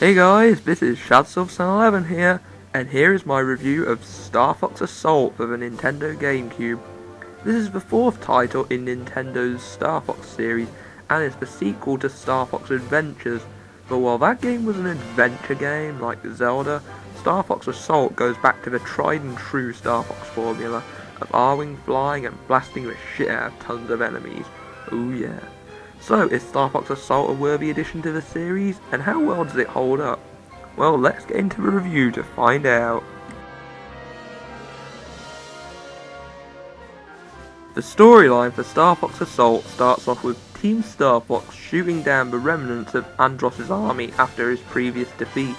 Hey guys, this is StarFox here, and here is my review of StarFox Assault for the Nintendo GameCube. This is the fourth title in Nintendo's StarFox series, and it's the sequel to StarFox Adventures. But while that game was an adventure game like Zelda, StarFox Assault goes back to the tried and true StarFox formula of R-Wing flying and blasting the shit out of tons of enemies. Oh yeah. So, is StarFox Assault a worthy addition to the series, and how well does it hold up? Well, let's get into the review to find out. The storyline for StarFox Assault starts off with Team StarFox shooting down the remnants of Andross's army after his previous defeat,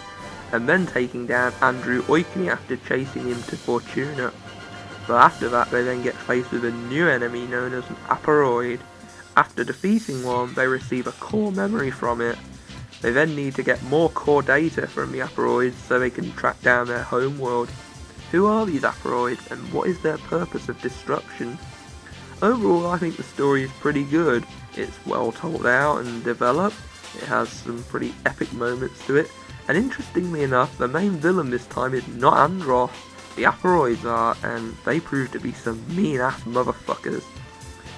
and then taking down Andrew Oikni after chasing him to Fortuna. But after that, they then get faced with a new enemy known as an Aparoid. After defeating one, they receive a core memory from it. They then need to get more core data from the Aparoids so they can track down their homeworld. Who are these Aparoids and what is their purpose of destruction? Overall, I think the story is pretty good. It's well told out and developed. It has some pretty epic moments to it. And interestingly enough, the main villain this time is not Andross. The Aparoids are, and they prove to be some mean-ass motherfuckers.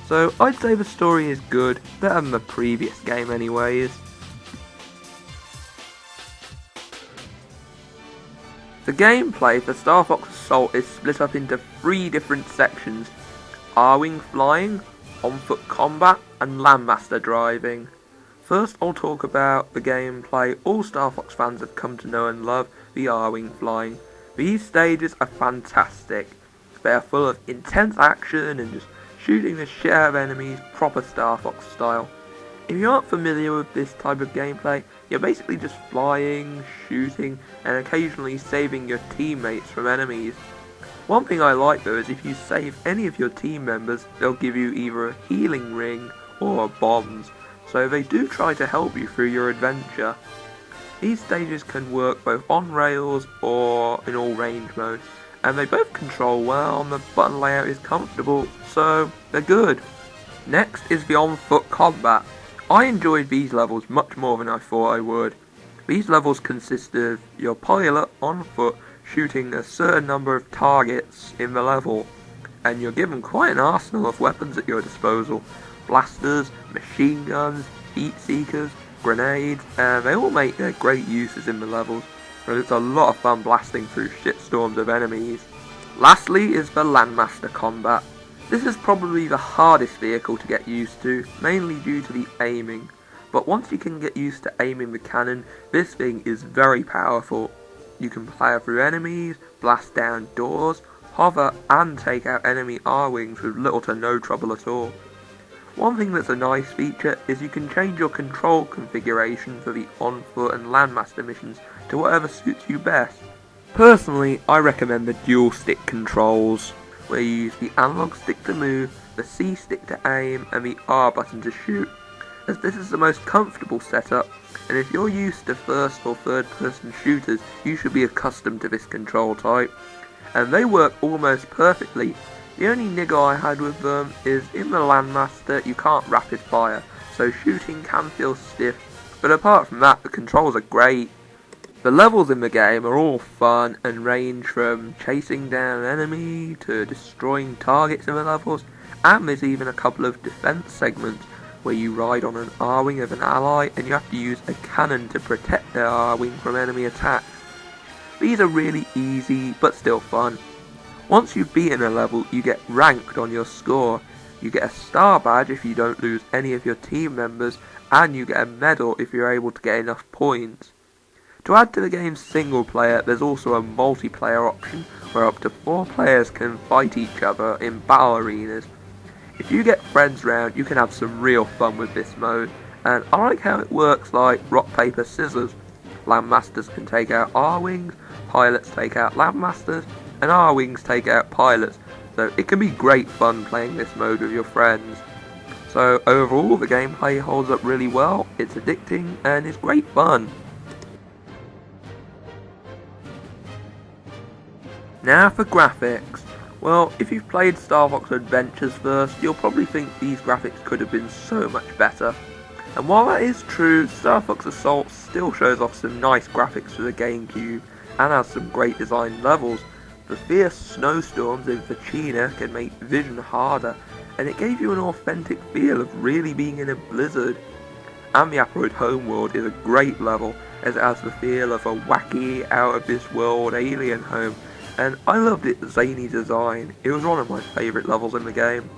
So, I'd say the story is good, better than the previous game anyways. The gameplay for StarFox Assault is split up into 3 different sections: R-Wing flying, on-foot combat, and landmaster driving. First I'll talk about the gameplay all StarFox fans have come to know and love, the R-Wing flying. These stages are fantastic. They are full of intense action and just shooting the shit out of enemies, proper StarFox style. If you aren't familiar with this type of gameplay, you're basically just flying, shooting, and occasionally saving your teammates from enemies. One thing I like though is if you save any of your team members, they'll give you either a healing ring or bombs, so they do try to help you through your adventure. These stages can work both on rails or in all range mode, and they both control well and the button layout is comfortable, so they're good. Next is the on-foot combat. I enjoyed these levels much more than I thought I would. These levels consist of your pilot on foot shooting a certain number of targets in the level, and you're given quite an arsenal of weapons at your disposal. Blasters, machine guns, heat seekers, grenades, and they all make their great uses in the levels. And it's a lot of fun blasting through shitstorms of enemies. Lastly is the landmaster combat. This is probably the hardest vehicle to get used to, mainly due to the aiming. But once you can get used to aiming the cannon, this thing is very powerful. You can plow through enemies, blast down doors, hover and take out enemy R-Wings with little to no trouble at all. One thing that's a nice feature is you can change your control configuration for the on-foot and landmaster missions to whatever suits you best. Personally, I recommend the dual stick controls, where you use the analog stick to move, the C stick to aim, and the R button to shoot, as this is the most comfortable setup, and if you're used to first or third person shooters, you should be accustomed to this control type, and they work almost perfectly. The only niggle I had with them is in the Landmaster you can't rapid fire, so shooting can feel stiff, but apart from that the controls are great. The levels in the game are all fun and range from chasing down an enemy to destroying targets in the levels, and there's even a couple of defense segments where you ride on an R-Wing of an ally and you have to use a cannon to protect their R-Wing from enemy attacks. These are really easy but still fun. Once you've beaten a level, you get ranked on your score. You get a star badge if you don't lose any of your team members, and you get a medal if you're able to get enough points. To add to the game's single player, there's also a multiplayer option where up to 4 players can fight each other in battle arenas. If you get friends round, you can have some real fun with this mode, and I like how it works like rock, paper, scissors. Landmasters can take out R-Wings, pilots take out Landmasters, and R-Wings take out pilots, so it can be great fun playing this mode with your friends. So overall the gameplay holds up really well, it's addicting, and it's great fun. Now for graphics. Well, if you've played StarFox Adventures first, you'll probably think these graphics could have been so much better. And while that is true, StarFox Assault still shows off some nice graphics for the GameCube and has some great designed levels. The fierce snowstorms in Virginia can make vision harder, and it gave you an authentic feel of really being in a blizzard. And the Asteroid homeworld is a great level, as it has the feel of a wacky, out-of-this-world alien home, and I loved its zany design. It was one of my favourite levels in the game.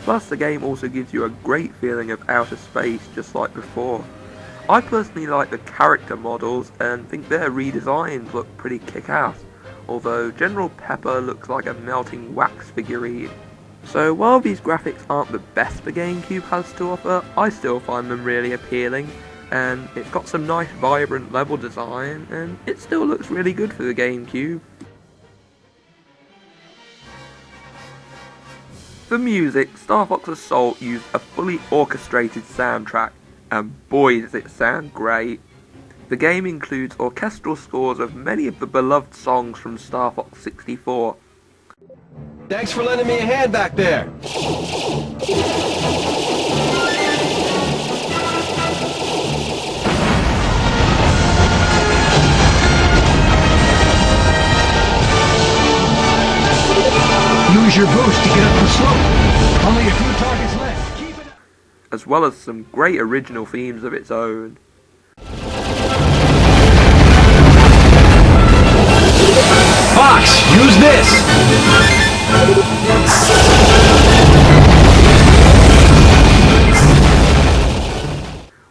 Plus the game also gives you a great feeling of outer space, just like before. I personally like the character models and think their redesigns look pretty kick-ass, although General Pepper looks like a melting wax figurine. So while these graphics aren't the best the GameCube has to offer, I still find them really appealing, and it's got some nice vibrant level design, and it still looks really good for the GameCube. For music, StarFox Assault used a fully orchestrated soundtrack, and boy does it sound great. The game includes orchestral scores of many of the beloved songs from Star Fox 64. Thanks for lending me a hand back there. Use your boost to get up the slope. Only a few targets left. Keep it up. As well as some great original themes of its own. Fox, use this!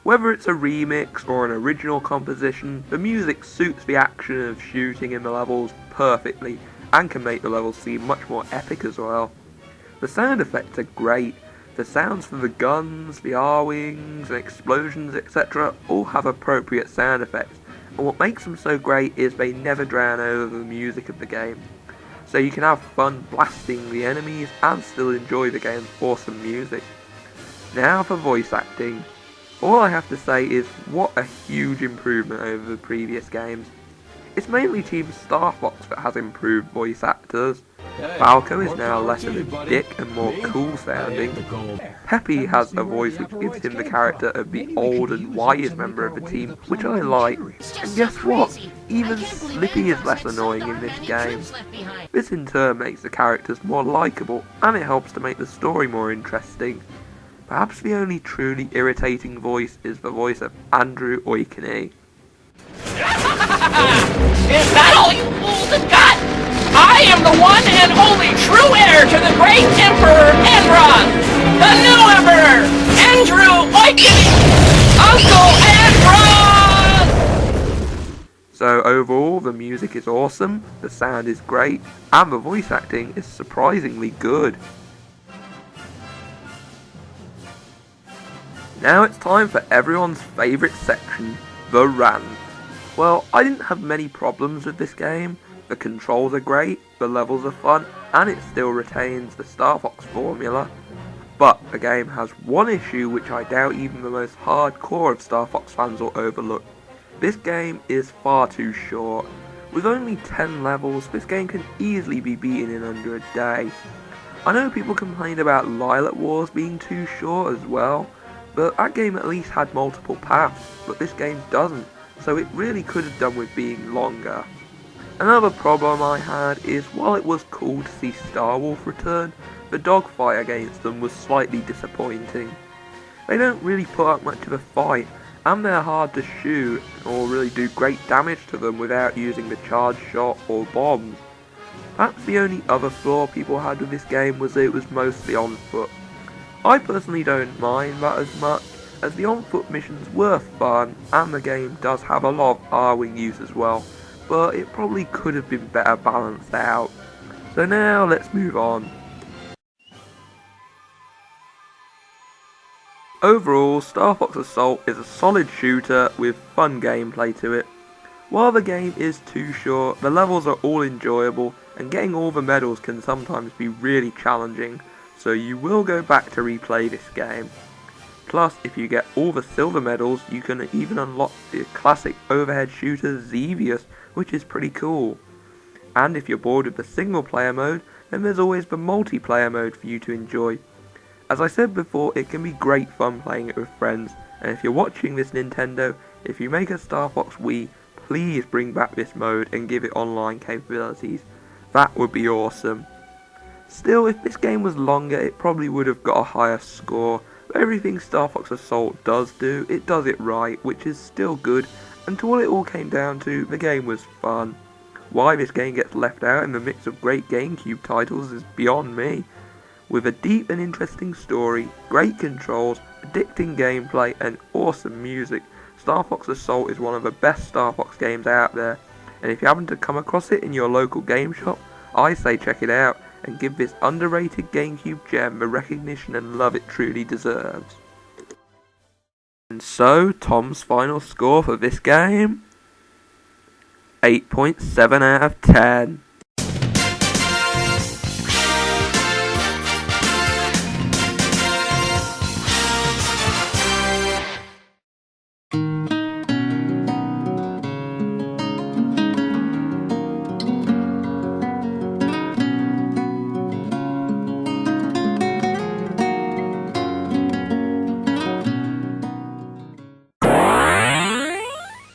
Whether it's a remix or an original composition, the music suits the action of shooting in the levels perfectly and can make the levels seem much more epic as well. The sound effects are great. The sounds from the guns, the R-wings and explosions etc. all have appropriate sound effects, and what makes them so great is they never drown over the music of the game. So you can have fun blasting the enemies and still enjoy the game's awesome music. Now for voice acting. All I have to say is what a huge improvement over the previous games. It's mainly Team Star Fox that has improved voice actors. Falco is now less of a dick and more cool sounding. Peppy has a voice which gives him the character of the old and wise member of the team, which I like. And guess what? Even Slippy is less annoying in this game. This in turn makes the characters more likeable, and it helps to make the story more interesting. Perhaps the only truly irritating voice is the voice of Andrew Oikene. Is that all you fools have got? I am the one and only true heir to the great Emperor Enron! The new Emperor! Andrew Oikene! Uncle Enron! So overall, the music is awesome, the sound is great, and the voice acting is surprisingly good. Now it's time for everyone's favourite section, the rant. Well, I didn't have many problems with this game. The controls are great, the levels are fun, and it still retains the Star Fox formula. But the game has one issue which I doubt even the most hardcore of Star Fox fans will overlook. This game is far too short. With only 10 levels, this game can easily be beaten in under a day. I know people complained about Lilac Wars being too short as well, but that game at least had multiple paths, but this game doesn't, so it really could have done with being longer. Another problem I had is while it was cool to see Star Wolf return, the dogfight against them was slightly disappointing. They don't really put up much of a fight, and they're hard to shoot or really do great damage to them without using the charge shot or bombs. Perhaps the only other flaw people had with this game was that it was mostly on foot. I personally don't mind that as much, as the on-foot missions were fun, and the game does have a lot of R-wing use as well, but it probably could have been better balanced out. So now let's move on. Overall, Star Fox Assault is a solid shooter with fun gameplay to it. While the game is too short, the levels are all enjoyable, and getting all the medals can sometimes be really challenging, so you will go back to replay this game. Plus, if you get all the silver medals, you can even unlock the classic overhead shooter Xevious, which is pretty cool. And if you're bored with the single player mode, then there's always the multiplayer mode for you to enjoy. As I said before, it can be great fun playing it with friends, And if you're watching this, Nintendo, if you make a StarFox Wii, please bring back this mode and give it online capabilities. That would be awesome. Still, if this game was longer, it probably would have got a higher score, but everything StarFox Assault does do, it does it right, which is still good, and to what it all came down to, the game was fun. Why this game gets left out in the mix of great GameCube titles is beyond me. With a deep and interesting story, great controls, addicting gameplay, and awesome music, StarFox Assault is one of the best StarFox games out there, and if you happen to come across it in your local game shop, I say check it out, and give this underrated GameCube gem the recognition and love it truly deserves. And so, Tom's final score for this game? 8.7 out of 10.